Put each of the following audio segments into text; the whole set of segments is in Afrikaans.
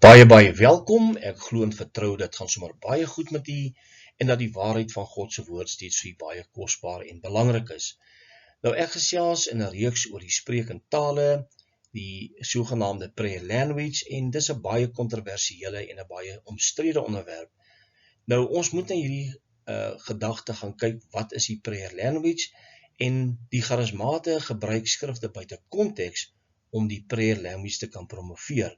Baie welkom, ek glo en vertrou dit gaan sommer baie goed met u en dat die waarheid van God se woord steeds vir u baie kosbaar en belangrik is. Nou ek gesels in 'n reeks oor die spreek in tale, die sogenaamde prayer language en dis 'n baie kontroversiële en 'n baie omstrede onderwerp. Nou ons moet na hierdie gedagte gaan kyk, wat is die prayer language en die charismate gebruik skrifte buite konteks om die prayer language te kan promoveer.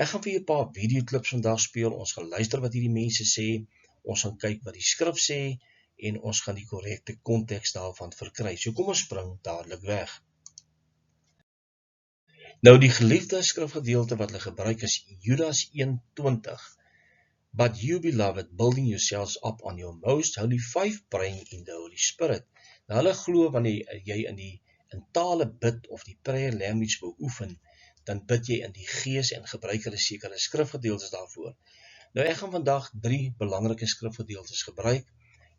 Ek gaan vir julle 'n paar videoklips vandag speel, ons gaan luister wat hierdie mense sê, ons gaan kyk wat die skrif sê, en ons gaan die korrekte konteks daarvan verkry. So kom ons spring dadelik weg. Nou die geliefde skrifgedeelte wat hulle gebruik is Judas 1:20. But you beloved, building yourselves up on your most holy faith, praying in the Holy Spirit. Nou hulle glo wanneer jy in tale bid of die prayer language beoefen, dan bid jy in die gees en gebruik hulle sekere skrifgedeeltes daarvoor. Nou ek gaan vandag 3 belangrike skrifgedeeltes gebruik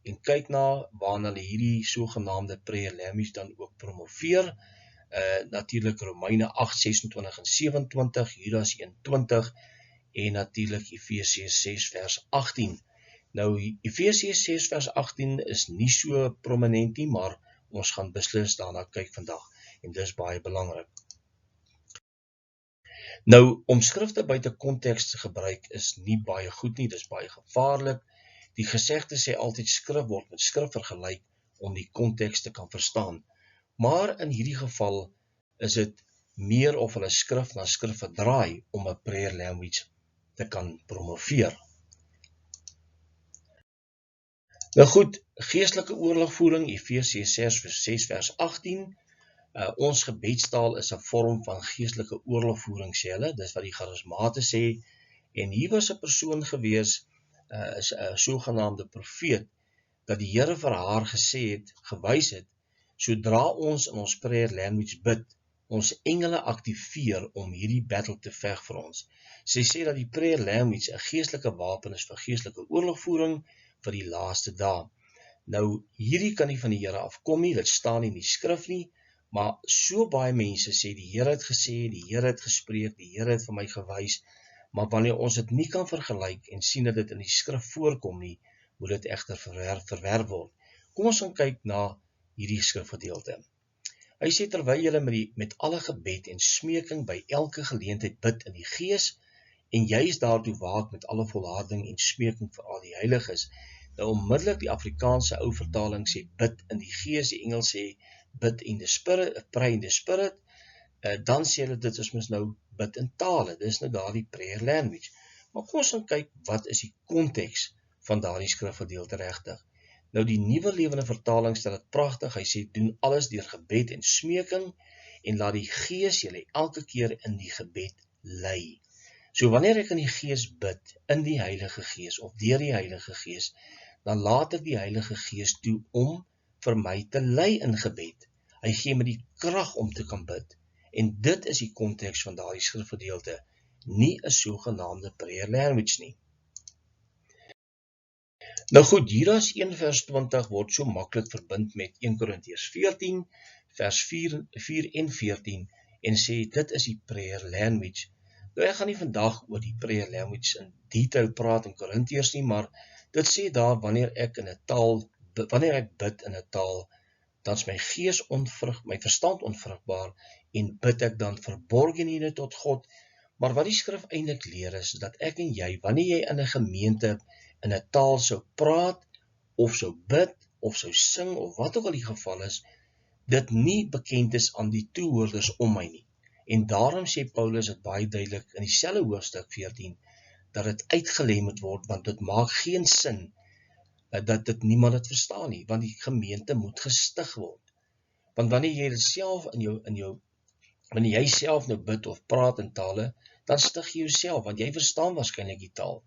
en kyk na waarna hulle hierdie sogenaamde prayer language dan ook promoveer. Natuurlik Romeine 8:26 en 27, Judas 1:20 en natuurlik Efesiërs 6 vers 18. Nou Efesiërs 6 vers 18 is nie so prominent nie, maar ons gaan beslis daarna kyk vandag en dis baie belangrik. Nou, om skrifte buite konteks te gebruik is nie baie goed nie, dis baie gevaarlik. Die gesegde sê altyd skrif word met skrif vergelyk om die konteks te kan verstaan. Maar in hierdie geval is dit meer of hulle skrif na skrif verdraai om 'n prayer language te kan promoveer. Nou goed, geestelike oorlogvoering, Efesiërs 6 vers 18. Ons gebedstaal is 'n vorm van geestelike oorlogvoering, sê hulle, dis wat die charismate sê, en hier was 'n persoon gewees, is 'n sogenaamde profeet, dat die Here vir haar gewys het, sodra ons in ons prayer language bid, ons engele aktiveer om hierdie battle te veg vir ons. Sy sê dat die prayer language 'n geestelike wapen is vir geestelike oorlogvoering vir die laaste dae. Nou, hierdie kan nie van die Here afkom nie, dit staan nie in die skrif nie, maar so baie mense sê, die Here het gesê, die Here het gespreek, die Here het vir my gewys, maar wanneer ons dit nie kan vergelyk en sien dat dit in die skrif voorkom nie, moet dit egter verwerp word. Kom ons gaan kyk na hierdie skrifgedeelte. Hy sê, terwyl julle met alle gebed en smeking by elke geleentheid bid in die gees, en juis daartoe waak met alle volharding en smeking vir al die heiliges. Nou onmiddellik die Afrikaanse ou vertaling sê bid in die gees, die Engels sê bid in the spirit, pray in the spirit, dan sê hulle dit is mos nou bid in tale, dis nou daardie prayer language. Maar kom ons gaan kyk, wat is die konteks van daardie skrifgedeelte regtig? Nou die Nuwe Lewende Vertaling stel dit pragtig, hy sê doen alles deur gebed en smeking, en laat die gees julle elke keer in die gebed lei. So wanneer ek in die gees bid, in die Heilige Gees, of deur die Heilige Gees, dan laat ek die Heilige Gees toe om vir my te lei in gebed. Hy gee my die krag om te kan bid. En dit is die konteks van daardie skrifgedeelte, nie 'n sogenaamde prayer language nie. Nou goed, Judas 1 vers 20 word so maklik verbind met 1 Korintiërs 14 vers 4 en 14 en sê dit is die prayer language. Nou ek gaan nie vandag oor die prayer language in detail praat in Korintiërs nie, maar dit sê daar wanneer ek bid in 'n taal, dan is my gees my verstand onvrugbaar en bid ek dan verborgenhede tot God. Maar wat die skrif eintlik leer is dat ek en jy, wanneer jy in 'n gemeente in 'n taal sou praat of sou bid of sou sing of wat ook al die geval is, dit nie bekend is aan die toehoorders om my nie. En daarom sê Paulus dit baie duidelik in dieselfde hoofstuk 14 dat dit uitgelê moet word, want dit maak geen sin dat dit niemand het verstaan nie, want die gemeente moet gestig word. Want wanneer jy self wanneer jy self nou bid of praat in tale, dan stig jy jouself, want jy verstaan waarskynlik die taal.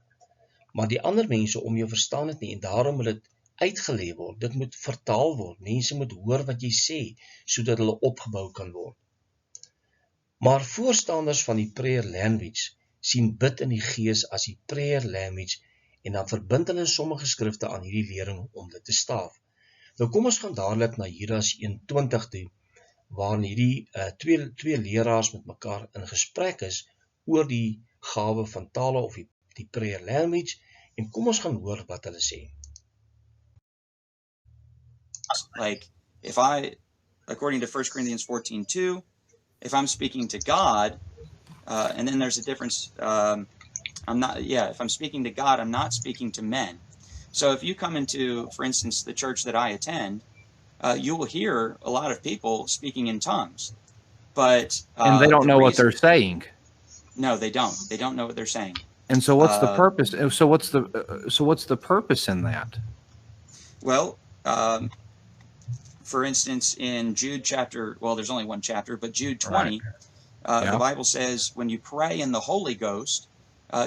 Maar die ander mense om jou verstaan het nie, en daarom moet dit uitgelê word, dit moet vertaal word, mense moet hoor wat jy sê, sodat hulle opgebou kan word. Maar voorstanders van die prayer language sien bid in die gees as die prayer language, en dan verbind hulle sommige skrifte aan hierdie lering om dit te staaf. Nou kom ons gaan dadelik na Judas 1:20 toe, waarin hierdie twee leraars met mekaar in gesprek is oor die gawe van tale of die prayer language, en kom ons gaan hoor wat hulle sê. Like, according to 1 Corinthians 14:2, if I'm speaking to God, and then there's a difference, if I'm speaking to God, I'm not speaking to men. So if you come into, for instance, the church that I attend, you will hear a lot of people speaking in tongues. But and they don't know what they're saying. No, they don't. They don't know what they're saying. And so what's the purpose? So what's the purpose in that? Well, for instance, in Jude chapter, well, there's only one chapter, but Jude 20, the Bible says when you pray in the Holy Ghost,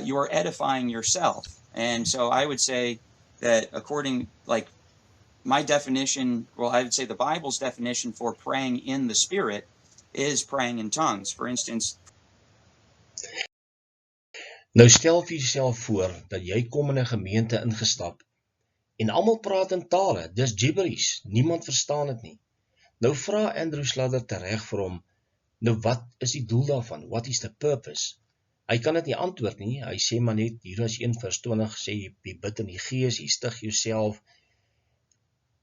you are edifying yourself. And so I would say that according, like my definition, well, I would say the Bible's definition for praying in the Spirit is praying in tongues. For instance, nou stel vir jouself voor dat jy kom in 'n gemeente ingestap en almal praat in tale, dis gibberish, niemand verstaan dit nie. Nou vra Andrew Slaughter tereg vir hom, nou wat is die doel daarvan? What is the purpose? Hy kan dit nie antwoord nie, hy sê maar net, hier is 1:20 sê, jy bid in die gees, jy stig jouself,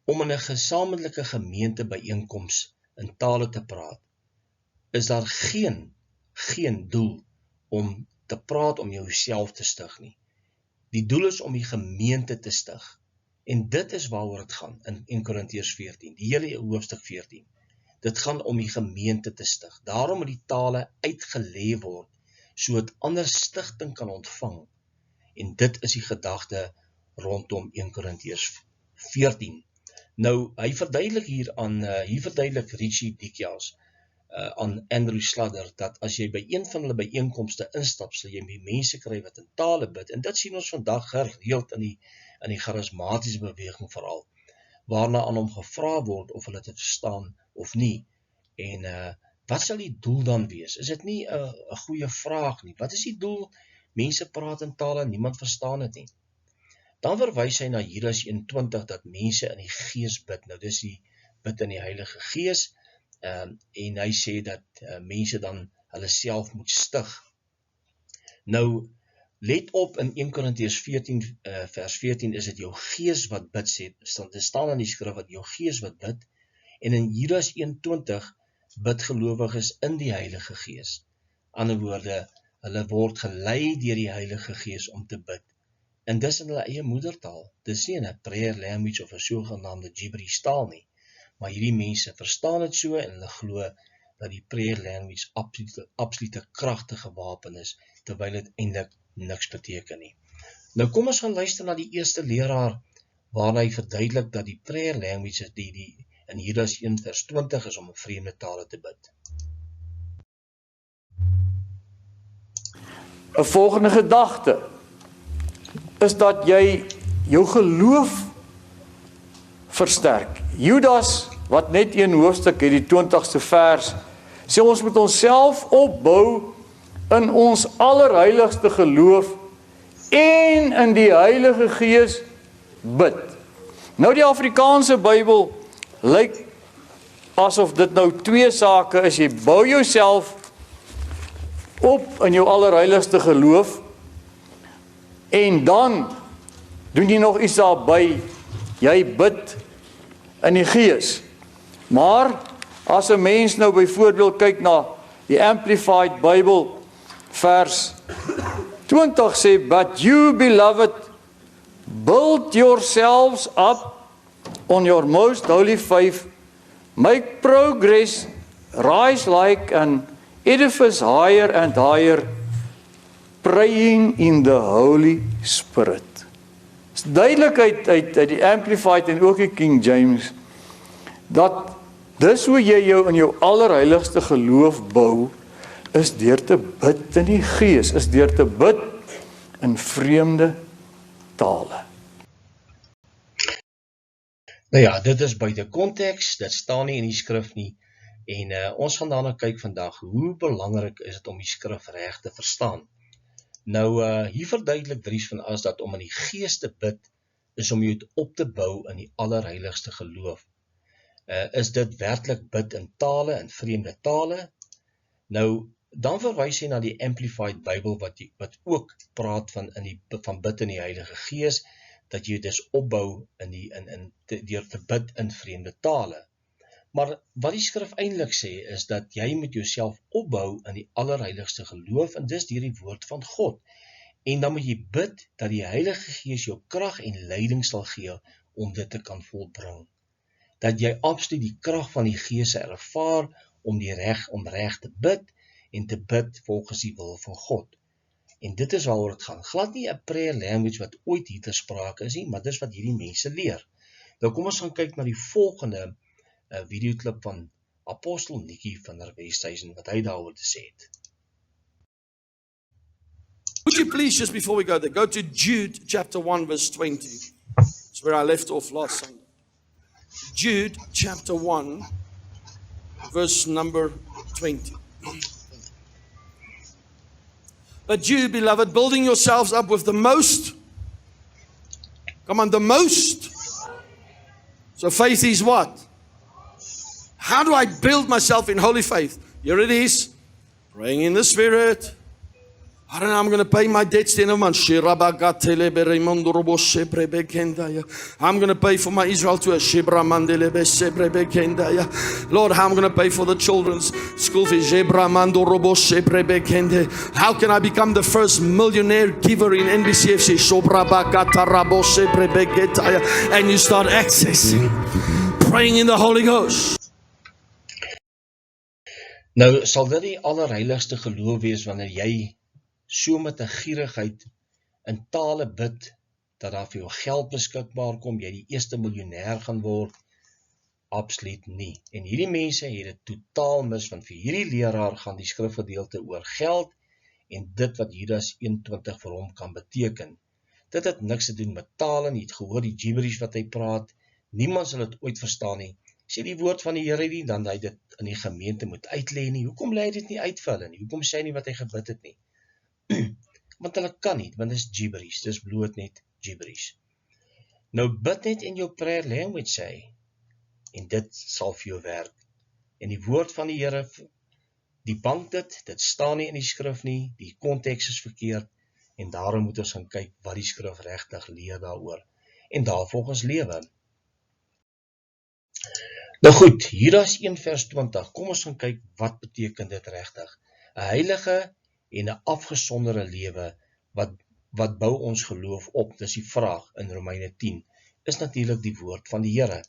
om in 'n gesamentlike gemeente byeenkoms in tale te praat, is daar geen doel om te praat om jouself te stig nie. Die doel is om die gemeente te stig. En dit is waaroor het gaan in 1 Korintiërs 14, die hele hoofstuk 14. Dit gaan om die gemeente te stig. Daarom moet die tale uitgelê word, sodat ander stigting kan ontvang. En dit is die gedagte rondom 1 Korintiërs 14. Nou, hy verduidelik Richie Dikias aan Andrew Slaughter, dat as jy by een van hulle byeenkomste instap, sal jy mense kry wat in tale bid, en dit sien ons vandag gereeld in die charismatiese beweging veral, waarna aan hom gevra word of hulle dit verstaan of nie, en wat sal die doel dan wees? Is dit nie 'n goeie vraag nie? Wat is die doel? Mense praat in tale, niemand verstaan dit nie. Dan verwys hy na Judas 1:20 dat mense in die gees bid. Nou dis die bid in die Heilige Gees, en hy sê dat mense dan hulle self moet stig. Nou, let op in 1 Korintiërs 14 vers 14 is dit jou gees wat bid, dit staan in die skrif wat jou gees wat bid, en in Judas 1:20 bid gelowiges in die Heilige Gees. Ander woorde, hulle word gelei deur die Heilige Gees om te bid. En dis in hulle eie moedertaal. Dis nie in 'n prayer language of 'n sogenaamde gibberish taal nie. Maar hierdie mense verstaan dit so en hulle glo dat die prayer language absolute kragtige wapen is, terwyl dit eintlik niks beteken nie. Nou kom ons gaan luister na die eerste leraar, waarna hy verduidelik dat die prayer language die in Judas 1:20 is om in vreemde tale te bid. 'n Volgende gedagte is dat jy jou geloof versterk. Judas, wat net een hoofstuk het, die 20ste vers, sê ons moet onsself opbou in ons allerheiligste geloof en in die Heilige Gees bid. Nou die Afrikaanse Bybel lyk asof dit nou twee sake is. Jy bou jouself op in jou allerheiligste geloof en dan doen jy nog iets daarby, jy bid in die Gees. Maar as 'n mens nou byvoorbeeld kyk na die Amplified Bible vers 20 sê, but you beloved build yourselves up on your most holy faith, make progress, rise like an edifice higher and higher, praying in the Holy Spirit. Dit is duidelik uit die Amplified en ook die King James, dat dis hoe jy jou in jou allerheiligste geloof bou, is deur te bid in die Gees, is deur te bid in vreemde tale. Nou ja, dit is buite konteks, dit staan nie in die skrif nie, en ons gaan daarna kyk vandag, hoe belangrik is dit om die skrif reg te verstaan. Nou, hier verduidelik Dries van As dat om in die Gees te bid, is om jou op te bou in die allerheiligste geloof. Is dit werklik bid in tale, in vreemde tale? Nou, Dan verwys hy na die Amplified Bible wat ook praat van bid in die Heilige Gees, dat jy dus opbou deur te bid in vreemde tale. Maar wat die skrif eintlik sê is dat jy moet jouself opbou in die allerheiligste geloof en dis deur die woord van God. En dan moet jy bid dat die Heilige Gees jou krag en leiding sal gee om dit te kan volbring. Dat jy absoluut die krag van die Gees ervaar om reg te bid en te bid volgens die wil van God. En dit is waaroor dit gaan. Glad nie 'n prayer language wat ooit hier ter sprake is nie, maar dis wat hierdie mense leer. Nou kom ons gaan kyk na die volgende videoklip van Apostel Nikkie van der Westhuizen wat hy daaroor te sê het. Would you please, just before we go there, go to Jude chapter 1 verse 20. That's where I left off last Sunday. Jude chapter 1 verse number 20. But you, beloved, building yourselves up with the most. Come on, the most. So faith is what? How do I build myself in holy faith? Here it is. Praying in the Spirit. I don't know, I'm going to pay my debts to the end of the month. I'm going to pay for my Israel tour. Lord, how I'm going to pay for the children's school fees. How can I become the first millionaire giver in NBCFC? And you start accessing, praying in the Holy Ghost. Nou, sal dit die allerheiligste geloof wees wanneer jy so met 'n gierigheid in tale bid, dat daar vir jou geld beskikbaar kom, jy die eerste miljonair gaan word? Absoluut nie. En hierdie mense het dit totaal mis, want vir hierdie leraar gaan die skrifgedeelte oor geld en dit wat Judas 21 vir hom kan beteken. Dit het niks te doen met tale nie, jy het gehoor die gibberish wat hy praat, niemand sal dit ooit verstaan nie. Sê die woord van die Here nie, dan hy dit in die gemeente moet uitlê nie. Hoekom lê hy dit nie uit vir hulle nie? Hoekom sê hy nie wat hy gebid het nie? Want hulle kan nie, want dit is gibberish, dis bloot net gibberish. Nou bid net in jou prayer language sê hy, en dit sal vir jou werk. En die woord van die Here, die bank dit staan nie in die skrif nie, die konteks is verkeerd, en daarom moet ons gaan kyk wat die skrif regtig leer daaroor, en daarvolgens lewe. Nou goed, Judas 1 vers 20, kom ons gaan kyk wat beteken dit regtig. 'n Heilige en 'n afgesonderde lewe, wat bou ons geloof op, dis die vraag in Romeine 10, is natuurlik die woord van die Here.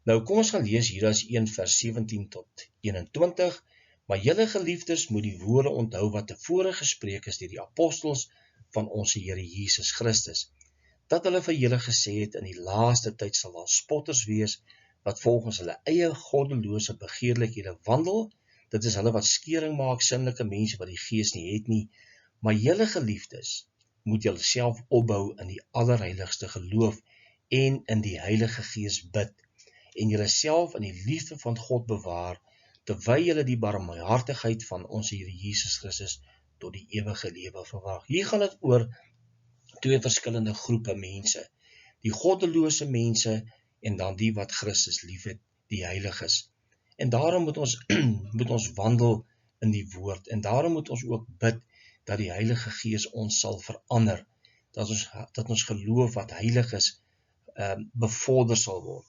Nou kom ons gaan lees Judas 1 vers 17 tot 21, maar julle geliefdes moet die woorde onthou wat tevore gespreek is deur die apostels van ons Here Jesus Christus, dat hulle vir julle gesê het, in die laaste tyd sal daar spotters wees, wat volgens hulle eie goddelose begeerlikhede wandel. Dit is hulle wat skering maak, sinnelike mense wat die Gees nie het nie. Maar julle geliefdes, moet julle self opbou in die allerheiligste geloof en in die Heilige Gees bid, en julle self in die liefde van God bewaar, terwyl julle die barmhartigheid van ons Here Jesus Christus tot die ewige lewe verwag. Hier gaan dit oor twee verskillende groepe mense, die goddelose mense en dan die wat Christus liefhet, die heiliges. En daarom moet ons wandel in die woord, en daarom moet ons ook bid dat die Heilige Gees ons sal verander, dat ons geloof wat heilig is, bevorder sal word.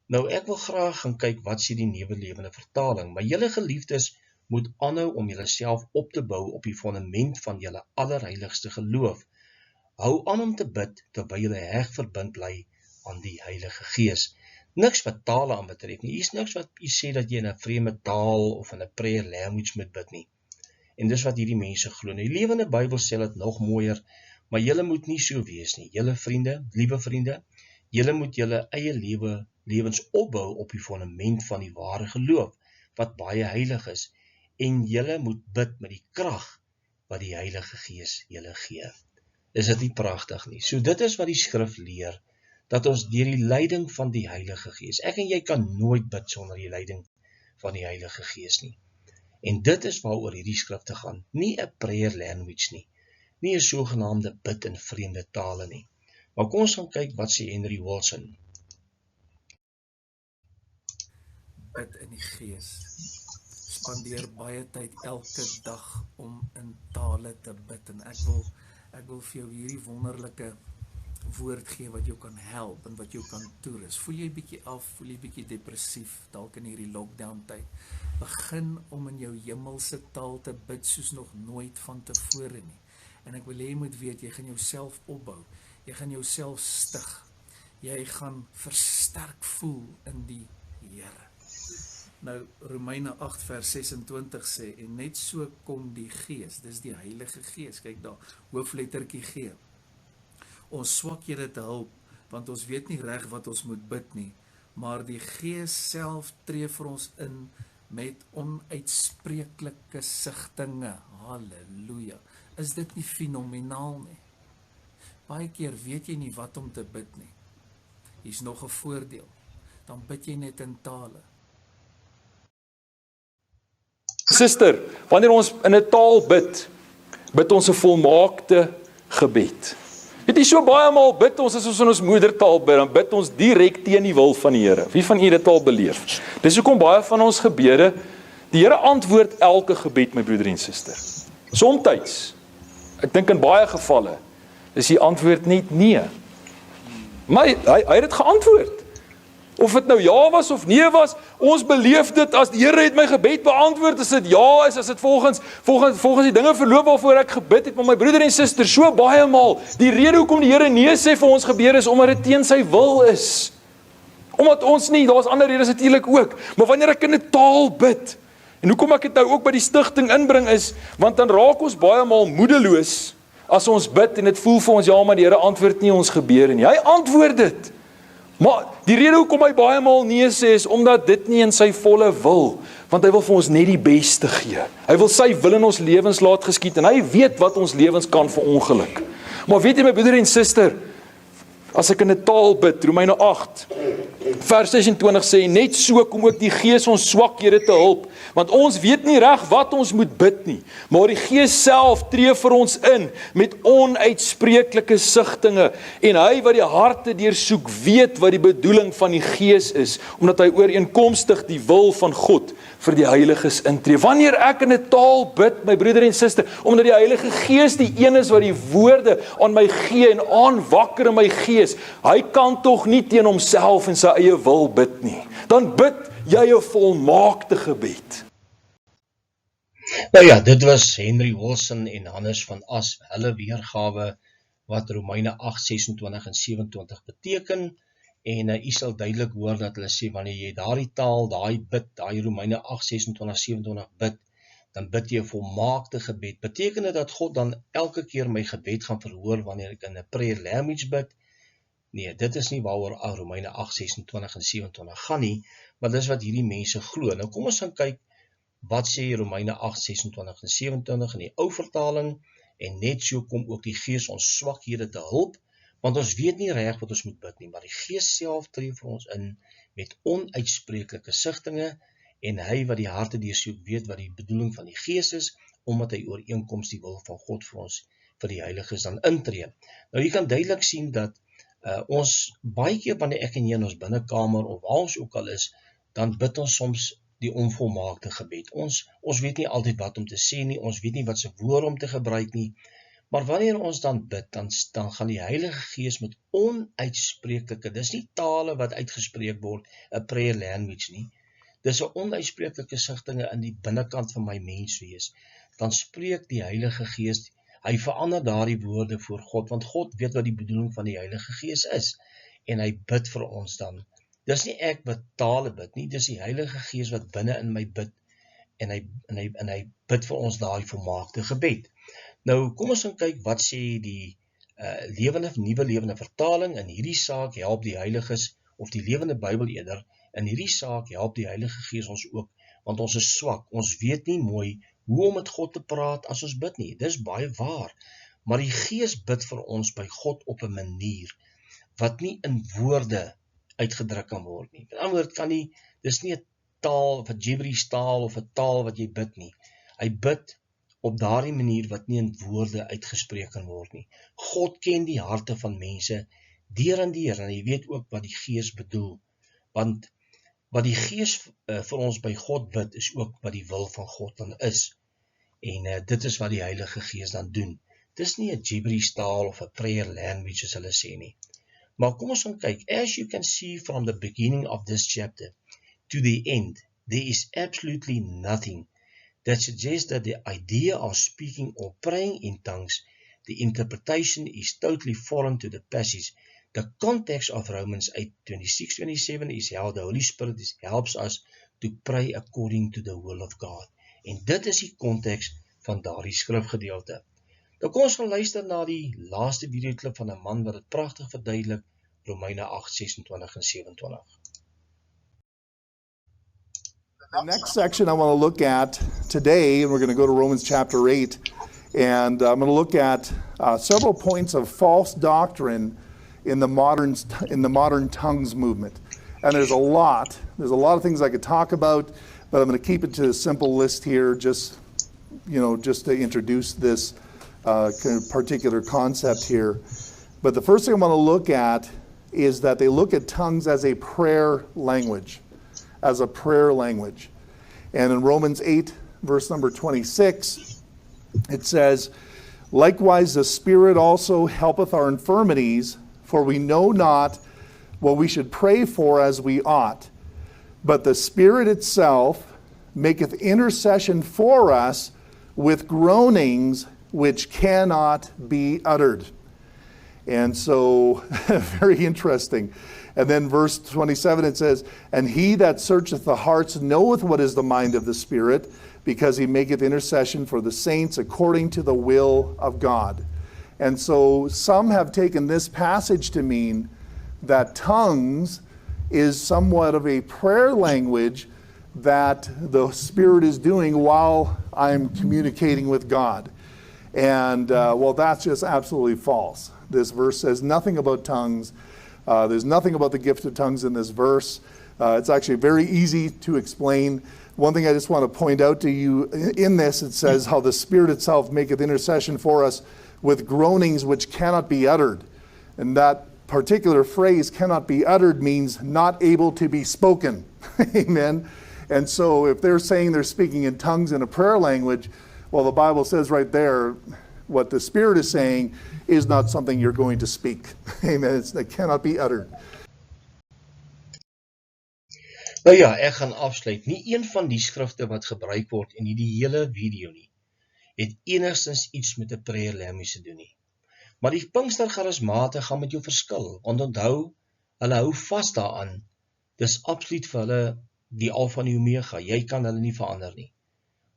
Nou ek wil graag gaan kyk wat sê die Nuwe Lewende Vertaling, maar julle geliefdes moet aanhou om julleself op te bou op die fondament van julle allerheiligste geloof. Hou aan om te bid terwyl julle heg verbind bly aan die Heilige Gees. Niks wat tale aan betref nie. Hier is niks wat jy sê dat jy in 'n vreemde taal of in 'n prayer language moet bid nie. En dis wat hierdie mense glo. Die Lewende Bybel sê dit nog mooier, maar julle moet nie so wees nie. Julle vriende, liewe vriende, julle moet julle eie lewens opbou op die fondament van die ware geloof, wat baie heilig is, en julle moet bid met die krag wat die Heilige Gees julle gee. Is dit nie pragtig nie? So dit is wat die skrif leer, dat ons deur die leiding van die Heilige Gees, ek en jy kan nooit bid sonder die leiding van die Heilige Gees nie. En dit is waaroor hierdie skrifte gaan, nie 'n prayer language nie, nie 'n sogenaamde bid in vreemde tale nie. Maar kom ons gaan kyk wat sê Henry Wilson. Bid in die Gees. spandeer baie tyd elke dag om in tale te bid en ek wil vir jou hierdie wonderlike woord gee wat jou kan help en wat jou kan toerus. Voel jy bietjie af, voel jy bietjie depressief dalk in hierdie lockdown tyd. Begin om in jou hemelse taal te bid soos nog nooit van tevore nie. En ek wil hê jy moet weet, jy gaan jouself opbou. Jy gaan jouself stig. Jy gaan versterk voel in die Here. Nou Romeine 8 vers 26 sê, en net so kom die Gees, dis die Heilige Gees, kyk daar, hooflettertjie G, ons swakhede te help, want ons weet nie reg wat ons moet bid nie, maar die Gees self tree vir ons in met onuitspreeklike sigtinge. Halleluja. Is dit nie fenomenaal nie? Baie keer weet jy nie wat om te bid nie. Hier's nog 'n voordeel. Dan bid jy net in tale. Suster, wanneer ons in 'n taal bid, bid ons 'n volmaakte gebed. Weet jy, so baie maal bid ons as ons in ons moedertaal bid, dan bid ons direk teen die wil van die Here. Wie van u dit al beleef? Dis hoekom baie van ons gebede, die Here antwoord elke gebed, my broeder en suster. Somtyds, ek dink in baie gevalle, is die antwoord net nee. Maar hy het dit geantwoord. Of dit nou ja was of nee was, ons beleef dit as die Here het my gebed beantwoord, as dit ja is, as dit volgens die dinge verloop waarvoor ek gebid het, maar my broeder en suster, so baie maal, die rede hoekom die Here nee sê vir ons gebede is, omdat dit teen sy wil is. Omdat ons nie, daar's ander redes natuurlik ook, maar wanneer ek in 'n taal bid, en hoekom ek dit nou ook by die stigting inbring is, want dan raak ons baie maal moedeloos, as ons bid, en dit voel vir ons, ja, maar die Here antwoord nie ons gebede nie. Hy antwoord dit. Maar die rede hoekom hy baie maal nee sê, is omdat dit nie in sy volle wil, want hy wil vir ons net die beste gee. Hy wil sy wil in ons lewens laat geskied, en hy weet wat ons lewens kan verongeluk. Maar weet jy, my broeder en suster, as ek in 'n taal bid, Romeine 8, vers 26 sê, net so kom ook die Gees ons swakhede te hulp, want ons weet nie reg wat ons moet bid nie, maar die Gees self tree vir ons in, met onuitspreeklike sigtinge, en hy wat die harte deursoek, weet wat die bedoeling van die Gees is, omdat hy ooreenkomstig die wil van God vir die heiliges intree. Wanneer ek in 'n taal bid, my broeder en suster, omdat die Heilige Gees die een is wat die woorde aan my gee en aanwakker in my gees, hy kan tog nie teen homself en sy eie wil bid nie. Dan bid jy 'n volmaakte gebed. Nou ja, dit was Henry Wilson en Hannes van As, hulle weergawe wat Romeine 8, 26 en 27 beteken, en u sal duidelik hoor dat hulle sê, wanneer jy daardie taal, daai bid, daai Romeine 8, 26, 27 bid, dan bid jy 'n volmaakte gebed. Beteken dit dat God dan elke keer my gebed gaan verhoor wanneer ek in 'n prayer language bid? Nee, dit is nie waaroor Romeine 8, 26 en 27 gaan nie, maar dis wat hierdie mense glo. Nou kom ons gaan kyk, wat sê Romeine 8, 26 en 27 in die ou vertaling, en net so kom ook die Gees ons swakhede te hulp, want ons weet nie reg wat ons moet bid nie, maar die Gees self tree vir ons in met onuitspreeklike sigtinge, en hy wat die harte deursoek weet wat die bedoeling van die Gees is, omdat hy ooreenkoms die wil van God vir ons, vir die heiliges dan intree. Nou jy kan duidelik sien dat ons baie keer wanneer ek en jy in ons binnekamer of waar ons ook al is, dan bid ons soms die onvolmaakte gebed. Ons weet nie altyd wat om te sê nie, ons weet nie wat se woord om te gebruik nie, maar wanneer ons dan bid, dan gaan die Heilige Gees met onuitspreeklike, dis nie tale wat uitgespreek word, 'n prayer language nie, dis 'n onuitspreeklike sigtinge in die binnekant van my menswees, dan spreek die Heilige Gees, hy verander daardie woorde voor God, want God weet wat die bedoeling van die Heilige Gees is, en hy bid vir ons dan. Dis nie ek wat tale bid nie, dis die Heilige Gees wat binne in my bid, en hy bid vir ons daai volmaakte gebed. Nou, kom ons gaan kyk, wat sê die nuwe lewende vertaling, in hierdie saak help die heiliges, of die lewende Bybel eerder, in hierdie saak help die Heilige Gees ons ook, want ons is swak, ons weet nie mooi, hoe om met God te praat as ons bid nie, dis baie waar, maar die Gees bid vir ons by God op 'n manier, wat nie in woorde uitgedruk kan word nie. Met ander woord, dis nie 'n taal, of 'n gibberish taal, of 'n taal wat jy bid nie. Hy bid op daardie manier wat nie in woorde uitgespreek kan word nie. God ken die harte van mense deur en deur, en hy weet ook wat die Gees bedoel, want Wat die Gees vir ons by God bid, is ook wat die wil van God dan is. En dit is wat die Heilige Gees dan doen. Dis nie 'n gibberish taal of 'n prayer language soos hulle sê nie. Maar kom ons gaan kyk. As you can see from the beginning of this chapter to the end, there is absolutely nothing that suggests that the idea of speaking or praying in tongues, the interpretation is totally foreign to the passage. The context of Romans 8:26-27 is how the Holy Spirit helps us to pray according to the will of God. En dit is die konteks van daardie skrifgedeelte. Nou kom ons gaan luister na die laaste videoklip van 'n man wat dit pragtig verduidelik, Romeine 8:26 en 27. The next section I want to look at today, and we're going to go to Romans chapter 8, and I'm going to look at several points of false doctrine in the modern tongues movement. And there's a lot of things I could talk about, but I'm going to keep it to a simple list here, just to introduce this particular concept here. But the first thing I want to look at is that they look at tongues as a prayer language. And in Romans 8, verse number 26, it says, "Likewise the Spirit also helpeth our infirmities, for we know not what we should pray for as we ought. But the Spirit itself maketh intercession for us with groanings which cannot be uttered." And so, very interesting. And then verse 27, it says, "And he that searcheth the hearts knoweth what is the mind of the Spirit, because he maketh intercession for the saints according to the will of God." And so some have taken this passage to mean that tongues is somewhat of a prayer language that the Spirit is doing while I'm communicating with God. And well, that's just absolutely false. This verse says nothing about tongues. There's nothing about the gift of tongues in this verse. It's actually very easy to explain. One thing I just want to point out to you in this, it says how the Spirit itself maketh intercession for us with groanings which cannot be uttered. And that particular phrase, cannot be uttered, means not able to be spoken. Amen. And so if they're saying they're speaking in tongues in a prayer language, well, the Bible says right there, what the Spirit is saying is not something you're going to speak. Amen. It cannot be uttered. Nou ja, ek gaan afsluit. Nie een van die skrifte wat gebruik word in die hele video nie, het enigstens iets met 'n prayer language te doen nie. Maar die Pinkstercharismate gaan met jou verskil, want onthou, hulle hou vas daaraan. Dis absoluut vir hulle die Alpha en die Omega. Jy kan hulle nie verander nie.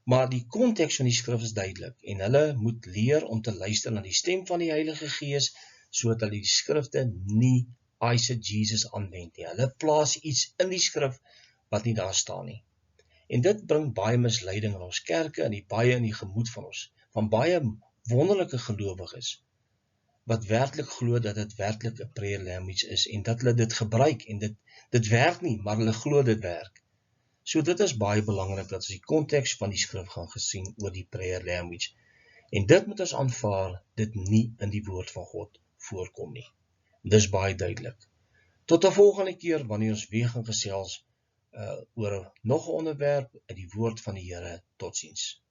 Maar die konteks van die skrif is duidelik, en hulle moet leer om te luister na die stem van die Heilige Gees, sodat hulle die skrifte nie eisegesis aanwend nie. Hulle plaas iets in die skrif wat nie daar staan nie. En dit bring baie misleiding in ons kerke en baie in die gemoed van ons, van baie wonderlike gelowiges, wat werklik glo dat dit werklik 'n prayer language is, en dat hulle dit gebruik, en dit werk nie, maar hulle glo dit werk. So dit is baie belangrik dat ons die konteks van die skrif gaan gesien oor die prayer language. En dit moet ons aanvaar, dit nie in die woord van God voorkom nie. Dis baie duidelik. Tot 'n volgende keer wanneer ons weer gaan gesels oor nog 'n onderwerp uit die woord van die Here. Totsiens.